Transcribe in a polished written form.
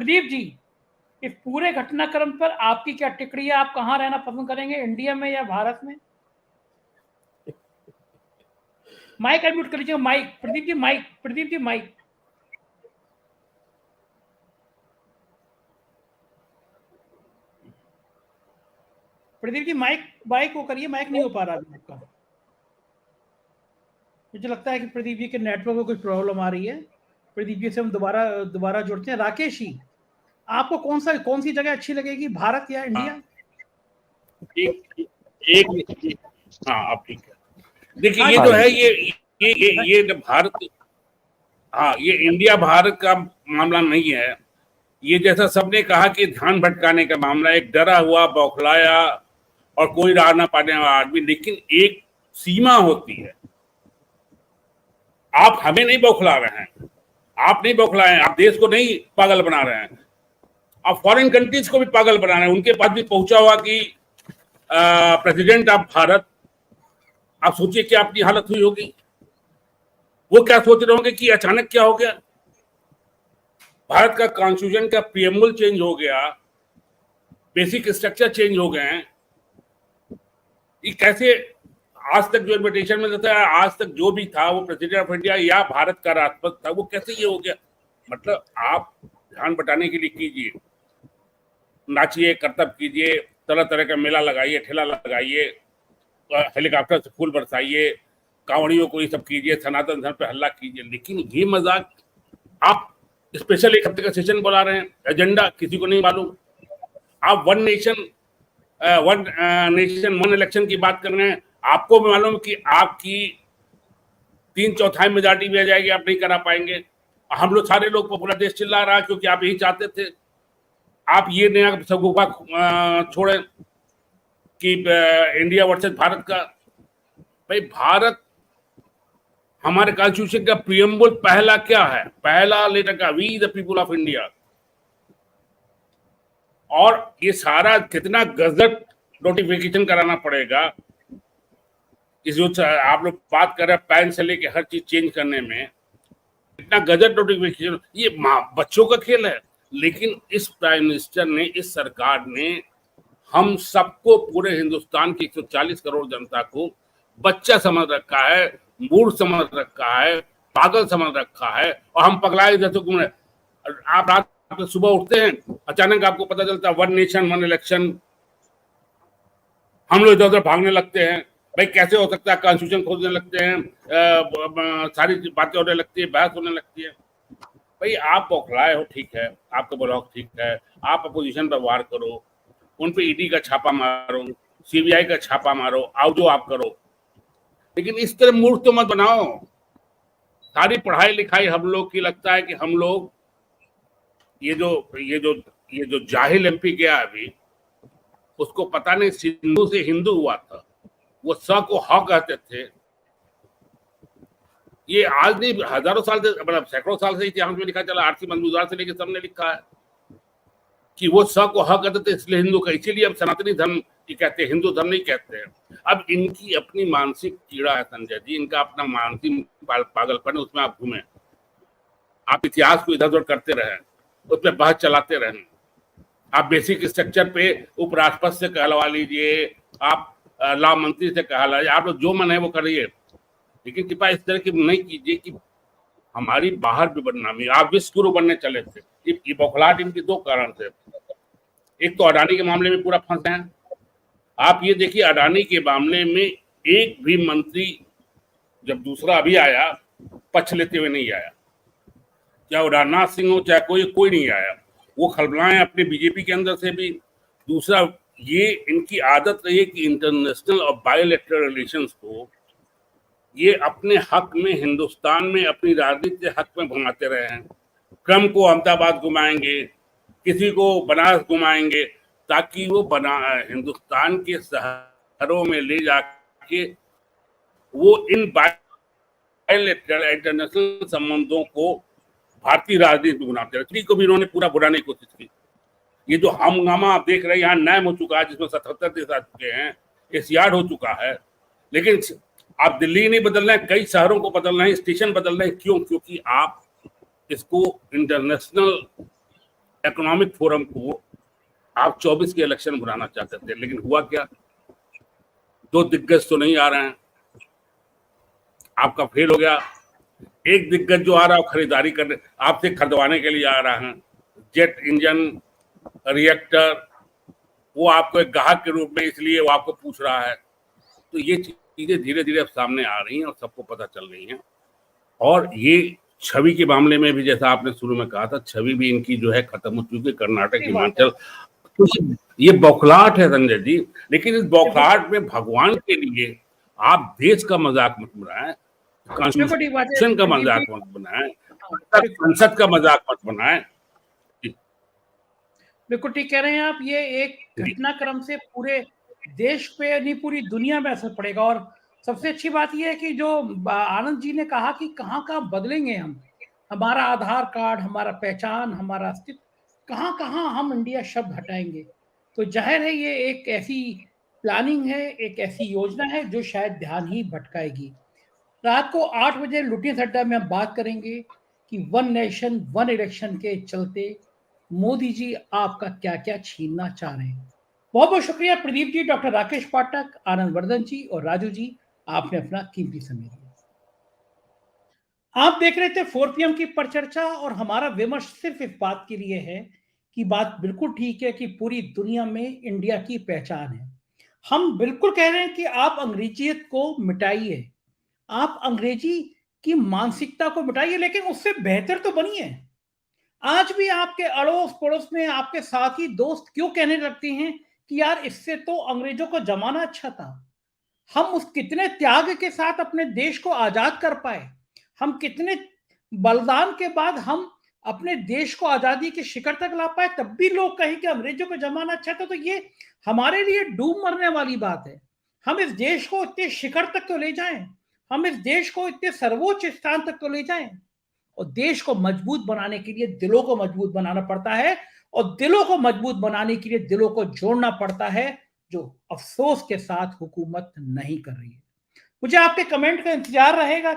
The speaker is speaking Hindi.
प्रदीप जी, इस पूरे घटनाक्रम पर आपकी क्या टिप्पणी है? आप कहाँ रहना पसंद करेंगे, इंडिया में या भारत में? माइक अनम्यूट कर लीजिए। Mic Pradeep ji, mic Pradeep ji, mic. Pradeep ji, mic mic वो करिए, माइक नहीं हो पा रहा अभी आपका। मुझे लगता है कि प्रदीप जी के नेटवर्क में कुछ प्रॉब्लम आ रही है। प्रदीप जी से हम दोबारा दोबारा जुड़ते हैं। राकेश जी, आपको कौन सी जगह अच्छी लगेगी, भारत या इंडिया? एक हाँ, अब ठीक है। देखिए, हाँ ये जी, जो है ये जब भारत, हाँ, ये इंडिया भारत का मामला नहीं है। ये जैसा सबने कहा कि ध्यान भटकाने का मामला, एक डरा हुआ, बौखलाया और कोई राह ना पाने वाला आदमी। लेकिन एक सीमा होती है। आप हमें नहीं बौखला रहे हैं, आप नहीं बौखलाए हैं, आप देश को नहीं पागल बना रहे हैं, आप फॉरेन कंट्रीज को भी पागल बना रहे हैं। उनके पास भी पहुंचा हुआ कि प्रेसिडेंट ऑफ भारत। आप सोचिए क्या अपनी हालत हुई होगी। वो क्या सोच रहे होंगे कि अचानक क्या हो गया। भारत का कॉन्स्टिट्यूशन का प्रीएम्बल चेंज हो गया, बेसिक स्ट्रक्चर चेंज हो गए हैं। ये कैसे, आज तक जो इन्विटेशन में रहता है, आज तक जो भी था वो प्रेसिडेंट ऑफ इंडिया या भारत का राष्ट्रपति था, वो कैसे ये हो गया। मतलब आप ध्यान बटाने के लिए कीजिए, नाचिए, करतब कीजिए, तरह तरह का मेला लगाइए, ठेला लगाइए, हेलीकॉप्टर से फूल बरसाइए, कांवड़ियों को ये सब कीजिए, सनातन धर्म पे हल्ला कीजिए। लेकिन ये मजाक, आप स्पेशल एक हफ्ते का सेशन बुला रहे हैं, एजेंडा किसी को नहीं मालूम। आप वन नेशन वन इलेक्शन की बात कर रहे हैं। आपको भी मालूम कि आपकी 3/4 मेजॉरिटी भी आ जाएगी, आप नहीं करा पाएंगे। हम लोग सारे लोग, पूरा देश चिल्ला रहा है क्योंकि आप यही चाहते थे। आप ये नया सगुफा छोड़े कि इंडिया वर्सेस भारत का। भाई, भारत, हमारे कॉन्स्टिट्यूशन का प्रीएम्बल पहला क्या है, पहला लेटर का, we the people of India. और ये सारा कितना गजट नोटिफिकेशन कराना पड़ेगा। इस जो आप लोग बात कर रहे हैं पैन से लेके हर चीज चेंज करने में, इतना गजट नोटिफिकेशन, ये बच्चों का खेल है। लेकिन इस प्राइम मिनिस्टर ने, इस सरकार ने हम सबको, पूरे हिंदुस्तान की 140 करोड़ जनता को बच्चा समझ रखा है, मूर्ख समझ रखा है, पागल समझ रखा है। और हम पगलाए जैसे घूम रहे। आप रात को सुबह उठते हैं, अचानक आपको पता चलता है वन नेशन वन इलेक्शन, हम लोग इधर उधर भागने लगते हैं। भाई, कैसे हो सकता है, कॉन्स्टिट्यूशन खोजने लगते हैं, सारी बातें होने लगती है, बहस होने लगती है। भाई, आप बौखलाए हो, ठीक है, आपका ब्लॉक ठीक है, आप अपोजिशन पर वार करो, उन पे ईडी का छापा मारो, सीबीआई का छापा मारो, आओ जो आप करो। लेकिन इस तरह मूर्ख तो मत बनाओ। सारी पढ़ाई लिखाई हम लोग की, लगता है कि हम लोग ये जो जाहिल एमपी गया अभी, उसको पता नहीं सिंधु से हिंदू हुआ था। वो स को ह कहते थे। ये आज नहीं, हजारों साल से, मतलब सैकड़ों साल से इतिहास में लिखा चला। आरसी मजमूदार से लेकर सबने लिखा है कि वो स को ह कहते थे, इसलिए हिंदू का। इसीलिए अब सनातनी धर्म की कहते हैं, हिंदू धर्म नहीं कहते हैं। अब इनकी अपनी मानसिक कीड़ा है संजय जी, इनका अपना मानसिक पागलपन है, उसमें आप घूमे, आप इतिहास को इधर उधर करते रहे, उस पर बहस चलाते रहे। आप बेसिक स्ट्रक्चर पे उपराष्ट्रपति से कहलवा लीजिए, आप लॉ मंत्री से कहला लीजिए, आप लोग जो मन है वो करिए। लेकिन कृपया इस तरह की नहीं कीजिए कि हमारी बाहर भी बदनामी। आप विश्व गुरु बनने चले थे। ये बौखलाहट इनकी दो कारण थे। एक तो अडानी के मामले में पूरा फंसे हैं। आप ये देखिए, अडानी के मामले में एक भी मंत्री, जब दूसरा अभी आया, पक्ष लेते हुए नहीं आया। चाहे वो राजनाथ सिंह हो, चाहे कोई नहीं आया। वो खलबलाएं अपने बीजेपी के अंदर से भी। दूसरा, ये इनकी आदत रही है कि इंटरनेशनल और बायोलेटरल रिलेशंस को ये अपने हक में, हिंदुस्तान में अपनी राजनीति के हक में घुमाते रहे हैं। ट्रम्प को अहमदाबाद घुमाएंगे, किसी को बनारस घुमाएंगे, ताकि वो हिंदुस्तान के शहरों में ले जाके वो इन बायोलेटरल इंटरनेशनल संबंधों को भारतीय राजनीति में घुमाते रहे। को भी इन्होंने पूरा बुलाने की कोशिश की। ये जो हंगामा आप देख रहे हैं, यहाँ नैम हो चुका है, जिसमें 77 देश आ चुके हैं, एशियाड हो चुका है। लेकिन आप दिल्ली नहीं बदल रहे हैं, कई शहरों को बदल रहे हैं, स्टेशन बदल रहे हैं। क्यों? क्योंकि आप इसको इंटरनेशनल इकोनॉमिक फोरम को आप 24 के इलेक्शन बुलाना चाहते थे, लेकिन हुआ क्या? 2 दिग्गज तो नहीं आ रहे हैं, आपका फेल हो गया। एक दिग्गज जो आ रहा है खरीदारी करने, आपसे खरीदवाने के लिए आ रहा है, जेट इंजन, रिएक्टर, वो आपको एक ग्राहक के रूप में, इसलिए वो आपको पूछ रहा है। तो ये चीजें धीरे धीरे अब सामने आ रही हैं और सबको पता चल रही हैं। और ये छवि के मामले में भी, जैसा आपने शुरू में कहा था, छवि भी इनकी जो है खत्म हो चुकी है। कर्नाटक, हिमाचल, तो ये बौखलाहट है संजय जी। लेकिन इस बौखलाहट में भगवान के लिए आप देश का मजाक मत बनाएं, कॉन्स्टिट्यूशन का मजाक मत बनाएं, संसद का मजाक मत बनाएं। बिल्कुल ठीक कह रहे हैं आप। ये एक घटनाक्रम से पूरे देश पे नहीं, पूरी दुनिया में असर पड़ेगा। और सबसे अच्छी बात यह है कि जो आनंद जी ने कहा कि कहाँ कहाँ बदलेंगे हम, हमारा आधार कार्ड, हमारा पहचान, हमारा अस्तित्व, कहाँ कहाँ हम इंडिया शब्द हटाएंगे। तो जाहिर है ये एक ऐसी प्लानिंग है, एक ऐसी योजना है जो शायद ध्यान ही भटकाएगी। रात को 8 बजे लुटियंस अड्डा में हम बात करेंगे कि वन नेशन वन इलेक्शन के चलते मोदी जी आपका क्या क्या छीनना चाह रहे हैं। बहुत बहुत शुक्रिया प्रदीप जी, डॉक्टर राकेश पाठक, आनंद वर्धन जी और राजू जी, आपने अपना कीमती समय दिया। आप देख रहे थे 4 PM की परिचर्चा, और हमारा विमर्श सिर्फ इस बात के लिए है कि बात बिल्कुल ठीक है कि पूरी दुनिया में इंडिया की पहचान है। हम बिल्कुल कह रहे हैं कि आप अंग्रेजियत को मिटाइए, आप अंग्रेजी की मानसिकता को मिटाइए, लेकिन उससे बेहतर तो बनिए। आज भी आपके अड़ोस पड़ोस में आपके साथी दोस्त क्यों कहने लगते हैं कि यार इससे तो अंग्रेजों का जमाना अच्छा था। हम उस कितने त्याग के साथ अपने देश को आजाद कर पाए, हम कितने बलिदान के बाद हम अपने देश को आजादी के शिखर तक ला पाए, तब भी लोग कहें कि अंग्रेजों का जमाना अच्छा था। तो ये हमारे लिए डूब मरने वाली बात है। हम इस देश को इतने शिखर तक तो ले जाएं, हम इस देश को इतने सर्वोच्च स्थान तक तो ले जाएं। और देश को मजबूत बनाने के लिए दिलों को मजबूत बनाना पड़ता है, और दिलों को मजबूत बनाने के लिए दिलों को जोड़ना पड़ता है, जो अफसोस के साथ हुकूमत नहीं कर रही है। मुझे आपके कमेंट का इंतजार रहेगा।